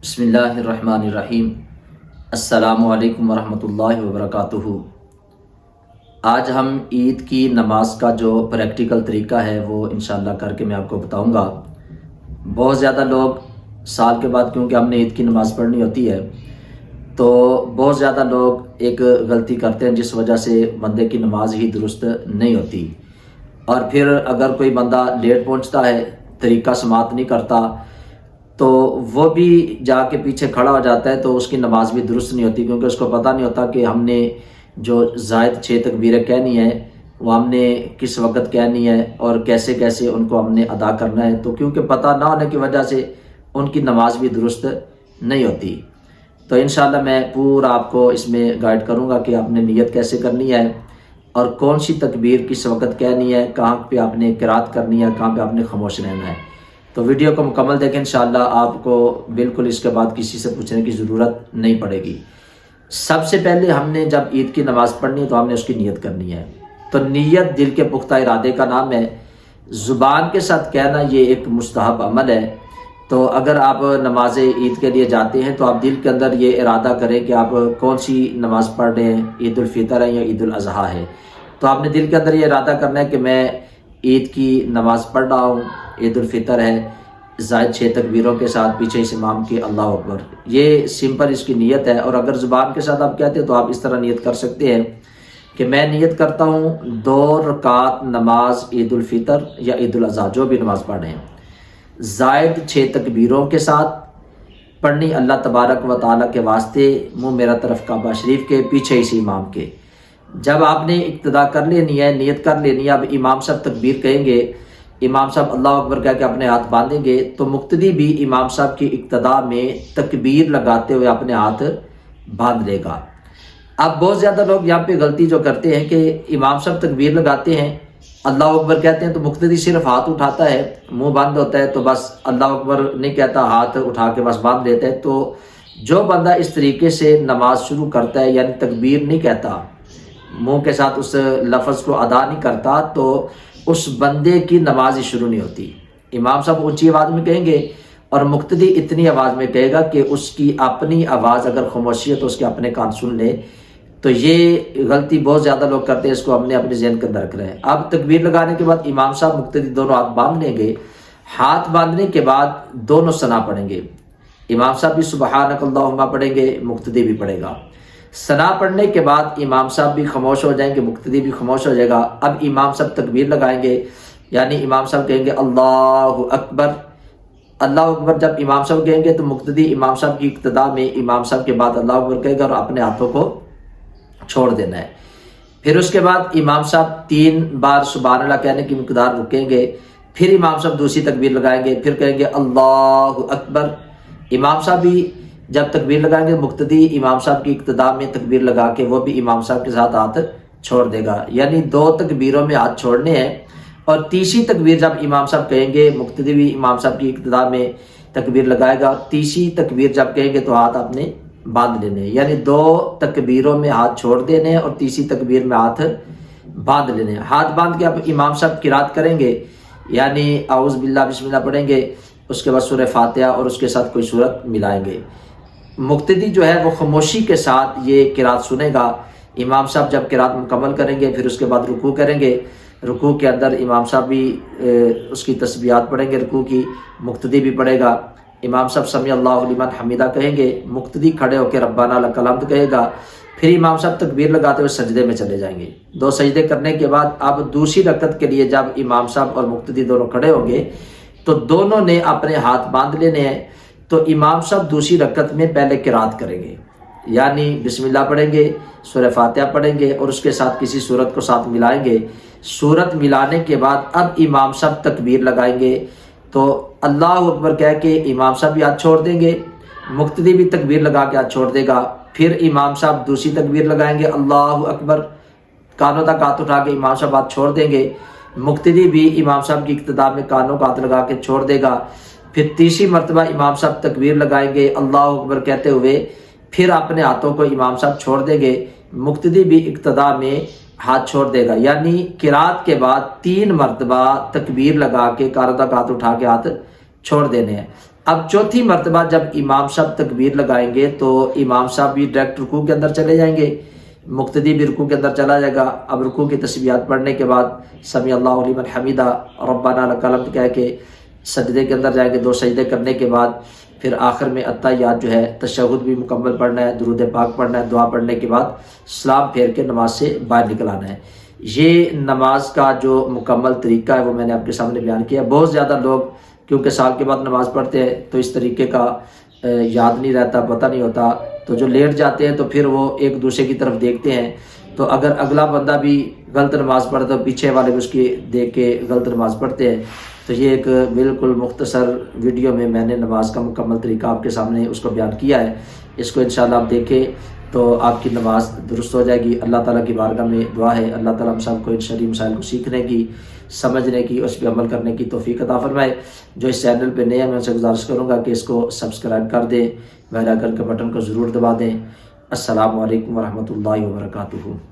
بسم اللہ الرحمن الرحیم۔ السلام علیکم ورحمۃ اللہ وبرکاتہ۔ آج ہم عید کی نماز کا جو پریکٹیکل طریقہ ہے وہ انشاءاللہ کر کے میں آپ کو بتاؤں گا۔ بہت زیادہ لوگ سال کے بعد، کیونکہ ہم نے عید کی نماز پڑھنی ہوتی ہے، تو بہت زیادہ لوگ ایک غلطی کرتے ہیں جس وجہ سے بندے کی نماز ہی درست نہیں ہوتی، اور پھر اگر کوئی بندہ لیٹ پہنچتا ہے، طریقہ سماعت نہیں کرتا، تو وہ بھی جا کے پیچھے کھڑا ہو جاتا ہے، تو اس کی نماز بھی درست نہیں ہوتی، کیونکہ اس کو پتہ نہیں ہوتا کہ ہم نے جو زائد 6 تکبیریں کہنی ہیں وہ ہم نے کس وقت کہنی ہے اور کیسے کیسے ان کو ہم نے ادا کرنا ہے۔ تو کیونکہ پتہ نہ ہونے کی وجہ سے ان کی نماز بھی درست نہیں ہوتی۔ تو انشاءاللہ میں پورا آپ کو اس میں گائیڈ کروں گا کہ آپ نے نیت کیسے کرنی ہے اور کون سی تکبیر کس وقت کہنی ہے، کہاں پہ آپ نے قرات کرنی ہے، کہاں پہ آپ نے خاموش رہنا ہے۔ تو ویڈیو کو مکمل دیکھیں، انشاءاللہ آپ کو بالکل اس کے بعد کسی سے پوچھنے کی ضرورت نہیں پڑے گی۔ سب سے پہلے ہم نے جب عید کی نماز پڑھنی ہے تو ہم نے اس کی نیت کرنی ہے۔ تو نیت دل کے پختہ ارادے کا نام ہے۔ زبان کے ساتھ کہنا یہ ایک مستحب عمل ہے۔ تو اگر آپ نماز عید کے لیے جاتے ہیں تو آپ دل کے اندر یہ ارادہ کریں کہ آپ کون سی نماز پڑھ رہے ہیں، عید الفطر ہے یا عید الاضحیٰ ہے۔ تو آپ نے دل کے اندر یہ ارادہ کرنا ہے کہ میں عید کی نماز پڑھ رہا ہوں، عید الفطر ہے، زائد 6 تکبیروں کے ساتھ، پیچھے اس امام کی اللہ اکبر۔ یہ سمپل اس کی نیت ہے۔ اور اگر زبان کے ساتھ آپ کہتے ہیں تو آپ اس طرح نیت کر سکتے ہیں کہ میں نیت کرتا ہوں 2 رکعت نماز عید الفطر یا عید الاضحیٰ، جو بھی نماز پڑھ رہے ہیں، زائد 6 تکبیروں کے ساتھ پڑھنی اللہ تبارک و تعالیٰ کے واسطے، منہ میرا طرف کعبہ شریف کے، پیچھے اسی امام کے۔ جب آپ نے ابتدا کر لینی ہے، نیت کر لینی ہے، اب امام صاحب تکبیر کہیں گے، امام صاحب اللہ اکبر کہہ کے اپنے ہاتھ باندھیں گے، تو مقتدی بھی امام صاحب کی ابتدا میں تکبیر لگاتے ہوئے اپنے ہاتھ باندھ لے گا۔ اب بہت زیادہ لوگ یہاں پہ غلطی جو کرتے ہیں کہ امام صاحب تکبیر لگاتے ہیں، اللہ اکبر کہتے ہیں، تو مقتدی صرف ہاتھ اٹھاتا ہے، منہ بند ہوتا ہے، تو بس اللہ اکبر نہیں کہتا، ہاتھ اٹھا کے بس باندھ لیتا ہے۔ تو جو بندہ اس طریقے سے نماز شروع کرتا ہے، یعنی تکبیر نہیں کہتا، منہ کے ساتھ اس لفظ کو ادا نہیں کرتا، تو اس بندے کی نماز ہی شروع نہیں ہوتی۔ امام صاحب اونچی آواز میں کہیں گے اور مقتدی اتنی آواز میں کہے گا کہ اس کی اپنی آواز اگر خاموشی ہے تو اس کے اپنے کان سن لے۔ تو یہ غلطی بہت زیادہ لوگ کرتے ہیں، اس کو ہم نے اپنے ذہن کے اندر رکھنا ہے۔ اب تکبیر لگانے کے بعد امام صاحب مقتدی دونوں ہاتھ باندھ لیں گے۔ ہاتھ باندھنے کے بعد دونوں ثنا پڑھیں گے۔ امام صاحب بھی سبحانک اللہم پڑھیں گے، مقتدی بھی پڑھے گا۔ ثنا پڑھنے کے بعد امام صاحب بھی خاموش ہو جائیں گے، مقتدی بھی خاموش ہو جائے گا۔ اب امام صاحب تکبیر لگائیں گے، یعنی امام صاحب کہیں گے اللہ اکبر۔ اللہ اکبر جب امام صاحب کہیں گے تو مقتدی امام صاحب کی ابتدا میں امام صاحب کے بعد اللہ اکبر کہے گا اور اپنے ہاتھوں کو چھوڑ دینا ہے۔ پھر اس کے بعد امام صاحب 3 بار سبحان اللہ کہنے کی مقدار رکیں گے، پھر امام صاحب دوسری تکبیر لگائیں گے، پھر کہیں گے اللہ اکبر۔ امام صاحب بھی جب تکبیر لگائیں گے، مقتدی امام صاحب کی ابتدا میں تکبیر لگا کے وہ بھی امام صاحب کے ساتھ ہاتھ چھوڑ دے گا، یعنی 2 تکبیروں میں ہاتھ چھوڑنے ہیں۔ اور تیسری تکبیر جب امام صاحب کہیں گے، مقتدی بھی امام صاحب کی ابتدا میں تکبیر لگائے گا، تیسری تکبیر جب کہیں گے تو ہاتھ آپ نے باندھ لینے ہیں، یعنی 2 تکبیروں میں ہاتھ چھوڑ دینے ہیں اور تیسری تکبیر میں ہاتھ باندھ لینے ہیں۔ ہاتھ باندھ کے اب امام صاحب قرات کریں گے، یعنی اعوذ باللہ بسم اللہ پڑھیں گے، اس کے بعد سورہ فاتحہ اور اس کے ساتھ کوئی سورت ملائیں گے۔ مقتدی جو ہے وہ خاموشی کے ساتھ یہ قرات سنے گا۔ امام صاحب جب قرات مکمل کریں گے پھر اس کے بعد رکوع کریں گے۔ رکوع کے اندر امام صاحب بھی اس کی تسبیحات پڑھیں گے، رکوع کی، مقتدی بھی پڑھے گا۔ امام صاحب سمیع اللہ لمن حمیدہ کہیں گے، مقتدی کھڑے ہو کے ربنا لک الحمد کہے گا۔ پھر امام صاحب تکبیر لگاتے ہوئے سجدے میں چلے جائیں گے۔ 2 سجدے کرنے کے بعد اب دوسری رکعت کے لیے جب امام صاحب اور مقتدی دونوں کھڑے ہوں گے تو دونوں نے اپنے ہاتھ باندھ لینے ہیں۔ تو امام صاحب دوسری رکعت میں پہلے قرات کریں گے، یعنی بسم اللہ پڑھیں گے، سورہ فاتحہ پڑھیں گے اور اس کے ساتھ کسی سورت کو ساتھ ملائیں گے۔ سورت ملانے کے بعد اب امام صاحب تکبیر لگائیں گے، تو اللہ اکبر کہہ کے امام صاحب بھی ہاتھ چھوڑ دیں گے، مقتدی بھی تکبیر لگا کے ہاتھ چھوڑ دے گا۔ پھر امام صاحب دوسری تکبیر لگائیں گے، اللہ اکبر، کانوں تک ہاتھ اٹھا کے امام صاحب ہاتھ چھوڑ دیں گے، مقتدی بھی امام صاحب کی ابتدا میں کانوں کو ہاتھ لگا کے چھوڑ دے گا۔ پھر تیسری مرتبہ امام صاحب تکبیر لگائیں گے اللہ اکبر کہتے ہوئے، پھر اپنے ہاتھوں کو امام صاحب چھوڑ دیں گے، مقتدی بھی ابتدا میں ہاتھ چھوڑ دے گا، یعنی قرات کے بعد 3 مرتبہ تکبیر لگا کے کانوں تک ہاتھ اٹھا کے ہاتھ چھوڑ دینے ہیں۔ اب چوتھی مرتبہ جب امام صاحب تکبیر لگائیں گے تو امام صاحب بھی ڈائریکٹ رکوع کے اندر چلے جائیں گے، مقتدی بھی رکوع کے اندر چلا جائے گا۔ اب رکوع کی تسبیحات پڑھنے کے بعد سمیع اللہ لمن حمیدہ ربنا لک الحمد کہہ کے سجدے کے اندر جائیں گے، 2 سجدے کرنے کے بعد پھر آخر میں التحیات جو ہے تشہد بھی مکمل پڑھنا ہے، درود پاک پڑھنا ہے، دعا پڑھنے کے بعد سلام پھیر کے نماز سے باہر نکل آنا ہے۔ یہ نماز کا جو مکمل طریقہ ہے وہ میں نے آپ کے سامنے بیان کیا۔ بہت زیادہ لوگ کیونکہ سال کے بعد نماز پڑھتے ہیں تو اس طریقے کا یاد نہیں رہتا، پتہ نہیں ہوتا، تو جو لیٹ جاتے ہیں تو پھر وہ ایک دوسرے کی طرف دیکھتے ہیں، تو اگر اگلا بندہ بھی غلط نماز پڑھے تو پیچھے والے بھی اس کی دیکھ کے غلط نماز پڑھتے ہیں۔ تو یہ ایک بالکل مختصر ویڈیو میں نے نماز کا مکمل طریقہ آپ کے سامنے اس کو بیان کیا ہے۔ اس کو انشاءاللہ آپ دیکھیں تو آپ کی نماز درست ہو جائے گی۔ اللہ تعالیٰ کی بارگاہ میں دعا ہے اللہ تعالیٰ ہم سب کو ان شرعی مسائل کو سیکھنے کی، سمجھنے کی، اس پہ عمل کرنے کی توفیق عطا فرمائے۔ جو اس چینل پہ نئے ہیں میں ان سے گزارش کروں گا کہ اس کو سبسکرائب کر دیں، بیل آئیکن کے بٹن کو ضرور دبا دیں۔ السلام علیکم ورحمۃ اللہ وبرکاتہ۔